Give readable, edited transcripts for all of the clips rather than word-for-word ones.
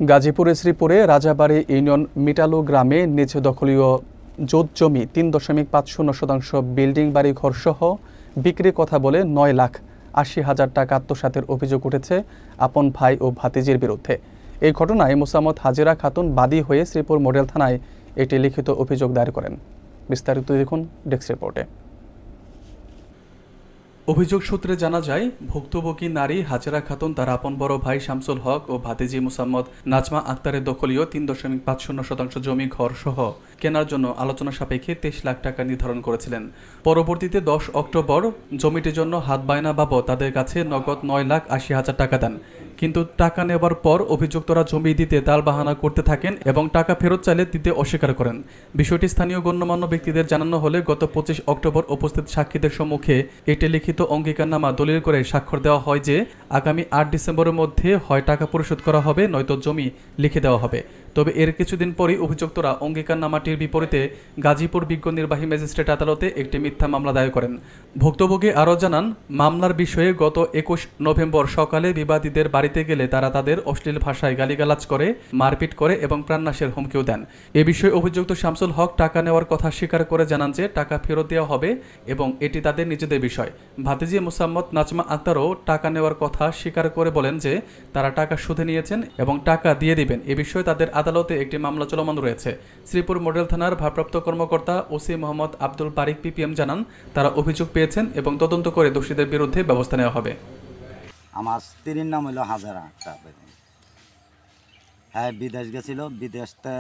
গাজীপুরের শ্রীপুরে রাজাবাড়ী ইউনিয়ন মিটালু গ্রামে নিজ দখলীয় জোত জমি ৩.৫০% বিল্ডিং বাড়ি ঘরসহ বিক্রির কথা বলে ৯,৮০,০০০ টাকা আত্মসাতের অভিযোগ উঠেছে আপন ভাই ও ভাতিজির বিরুদ্ধে। এই ঘটনায় মোসাম্মদ হাজিরা খাতুন বাদী হয়ে শ্রীপুর মডেল থানায় একটি লিখিত অভিযোগ দায়ের করেন। বিস্তারিত দেখুন ডেস্ক রিপোর্টে। অভিযোগ সূত্রে জানা যায়, ভুক্তভোগী নারী হাজেরা খাতুন তার আপন বড় ভাই শামসুল হক ও ভাতিজি মোসাম্মদ নাজমা আক্তারের দখলীয় ৩.৫০% জমি ঘর সহ কেনার জন্য আলোচনা সাপেক্ষে ২৩ লাখ টাকা নির্ধারণ করেছিলেন। পরবর্তীতে ১০ অক্টোবর জমিটির জন্য হাত বায়না বাবদ তাদের কাছে নগদ ৯,৮০,০০০ টাকা দেন। কিন্তু টাকা নেবার পর অভিযুক্তরা জমি দিতে তালবাহানা করতে থাকেন এবং টাকা ফেরত চাইলে দিতে অস্বীকার করেন। বিষয়টি স্থানীয় গণ্যমান্য ব্যক্তিদের জানানো হলে গত ২৫ অক্টোবর উপস্থিত সাক্ষীদের সম্মুখে একটি লিখিত অঙ্গীকারনামা দলিল করে স্বাক্ষর দেওয়া হয় যে আগামী ৮ ডিসেম্বরের মধ্যে হয় টাকা পরিশোধ করা হবে, নয়তো জমি লিখে দেওয়া হবে। তবে এর কিছুদিন পরই অভিযুক্তরা অঙ্গীকারনামাটির বিপরীতে গাজীপুর বিজ্ঞ নির্বাহী ম্যাজিস্ট্রেট আদালতে একটি মিথ্যা মামলা দায়ের করেন। ভুক্তভোগী আরও জানান, মামলার বিষয়ে গত ২১ নভেম্বর সকালে বিবাদীদের বাড়িতে গেলে তারা তাদের অশ্লীল ভাষায় গালিগালাজ করে, মারপিট করে এবং প্রাণনাশের হুমকিও দেন। এ বিষয়ে অভিযুক্ত শামসুল হক টাকা নেওয়ার কথা স্বীকার করে জানান যে টাকা ফেরত দেওয়া হবে এবং এটি তাদের নিজেদের বিষয়। ভাতিজি মোসাম্মদ নাজমা আক্তারও টাকা নেওয়ার কথা স্বীকার করে বলেন যে তারা টাকা সুদে নিয়েছেন এবং টাকা দিয়ে দিবেন। এ বিষয়ে তাদের আদালতে একটি মামলা চলমান রয়েছে। শ্রীপুর মডেল থানার ভারপ্রাপ্ত কর্মকর্তা ওসি মোহাম্মদ আব্দুল বারিক পিপিএম জানান, তারা অভিযোগ পেয়েছেন এবং তদন্ত করে দোষীদের বিরুদ্ধে ব্যবস্থা নেওয়া হবে। আমার স্ত্রীর নাম হলো হাজারা আক্তার। হ্যাঁ, বিদেশ গেছিল, বিদেশতে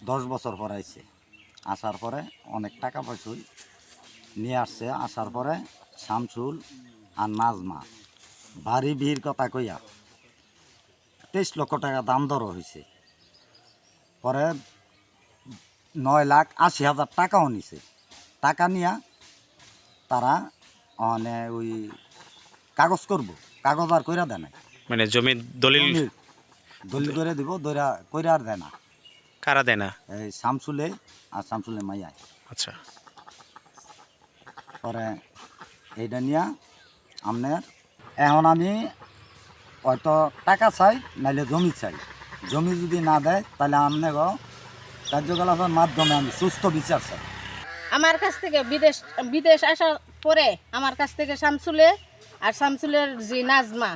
10 বছর পর আইছে। আসার পরে অনেক টাকা পয়সা নিয়ে আসছে। আসার পরে শামসুল আর নাজমা বাড়ি বিহির কথা কইয়া 23 লক্ষ টাকা দাম দর হয়েছে। পরে 9,80,০০০ টাকাও নিছে। টাকা নিয়া তারা ওই কাগজ করব, কাগজ আর কইরা দেয় না, মানে জমির দলিল করে দিব, কইরা আর দেয় না। কারা দেয় না? এই শামসুলে আর শামসুলে মাইয়া। আচ্ছা, পরে এইটা নিয়া আপনার এখন আমি হয়তো টাকা চাই, নাইলে জমি চাই। জমি যদি না দেয় তাহলে আপনার কার্যকলাপের মাধ্যমে আমি সুস্থ বিচার চাই। আমার কাছ থেকে বিদেশ আসার পরে আমার কাছ থেকে শামসুলে আর শামসুলের যে নাজমা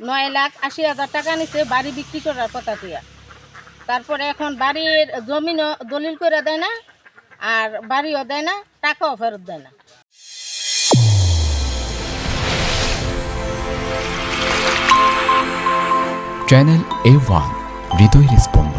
9,80,০০০ টাকা নিছে বাড়ি বিক্রি করার কথা দিয়া। তারপরে এখন বাড়ির জমিনও দলিল করে দেয় না, আর বাড়িও দেয় না, টাকাও ফেরত দেয় না। চ্যানেল A1 হৃদয় রেসপন্স।